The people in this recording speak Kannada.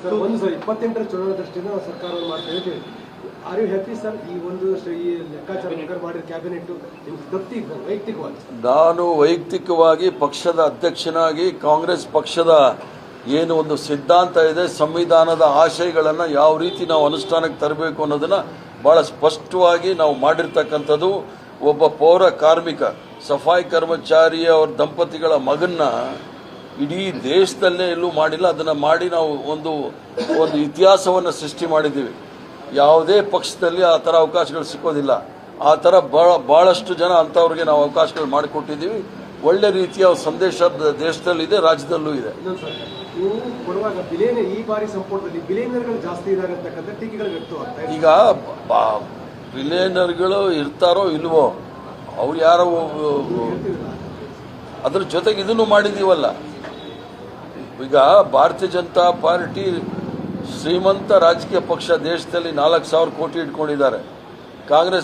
ಸರ್ 28ರ ಚುನಾವಣಾ ದೃಷ್ಟಿಯಿಂದ ನಾವು ಸರ್ಕಾರವನ್ನು ಮಾಡ್ತಾ ಇದ್ದೀವಿ. Are you happy sir? ಈ ಒಂದು ಈ ಲೆಕ್ಕಾಚಾರ ಮಾಡಿದ ಕ್ಯಾಬಿನೆಟ್ ನಿಮ್ಗೆ ತೃಪ್ತಿ ವೈಯಕ್ತಿಕವಾಗಿ? ನಾನು ವೈಯಕ್ತಿಕವಾಗಿ ಪಕ್ಷದ ಅಧ್ಯಕ್ಷನಾಗಿ ಕಾಂಗ್ರೆಸ್ ಪಕ್ಷದ ಏನು ಒಂದು ಸಿದ್ಧಾಂತ ಇದೆ, ಸಂವಿಧಾನದ ಆಶಯಗಳನ್ನು ಯಾವ ರೀತಿ ನಾವು ಅನುಷ್ಠಾನಕ್ಕೆ ತರಬೇಕು ಅನ್ನೋದನ್ನು ಭಾಳ ಸ್ಪಷ್ಟವಾಗಿ ನಾವು ಮಾಡಿರ್ತಕ್ಕಂಥದ್ದು. ಒಬ್ಬ ಪೌರ ಕಾರ್ಮಿಕ ಸಫಾಯಿ ಕರ್ಮಚಾರಿಯ ಅವ್ರ ದಂಪತಿಗಳ ಮಗನ್ನ ಇಡೀ ದೇಶದಲ್ಲೇ ಎಲ್ಲೂ ಮಾಡಿಲ್ಲ. ಅದನ್ನು ಮಾಡಿ ನಾವು ಒಂದು ಇತಿಹಾಸವನ್ನು ಸೃಷ್ಟಿ ಮಾಡಿದ್ದೀವಿ. ಯಾವುದೇ ಪಕ್ಷದಲ್ಲಿ ಆ ಥರ ಅವಕಾಶಗಳು ಸಿಕ್ಕೋದಿಲ್ಲ. ಆ ಥರ ಭಾಳಷ್ಟು ಜನ ಅಂಥವ್ರಿಗೆ ನಾವು ಅವಕಾಶಗಳು ಮಾಡಿಕೊಟ್ಟಿದ್ದೀವಿ. ಒಳ್ಳೆ ರೀತಿಯ ಸಂದೇಶ ದೇಶದಲ್ಲಿದೆ, ರಾಜ್ಯದಲ್ಲೂ ಇದೆ. ನೀವು ಕೊಡುವಾಗ ಈ ಬಾರಿ ಸಂಪುಟದಲ್ಲಿ ಬಿಲಿಯನರ್ಗಳು ಜಾಸ್ತಿ ಇದ್ದಾರೆ ಅಂತಕ್ಕಂಥ ಟೀಕೆಗಳು ವ್ಯಕ್ತವಾಗ್ತಾ ಇದೆ. ಈಗ ಬಿಲಿಯನರ್ಗಳು ಇರ್ತಾರೋ ಇಲ್ವೋ, ಅವ್ರು ಯಾರೋ ಅದ್ರ ಜೊತೆಗೆ ಇದನ್ನು ಮಾಡಿದ್ದೀವಲ್ಲ. ಈಗ ಭಾರತೀಯ ಜನತಾ ಪಾರ್ಟಿ ಶ್ರೀಮಂತ ರಾಜಕೀಯ ಪಕ್ಷ, ದೇಶದಲ್ಲಿ 4,000 ಕೋಟಿ ಇಟ್ಕೊಂಡಿದ್ದಾರೆ. ಕಾಂಗ್ರೆಸ್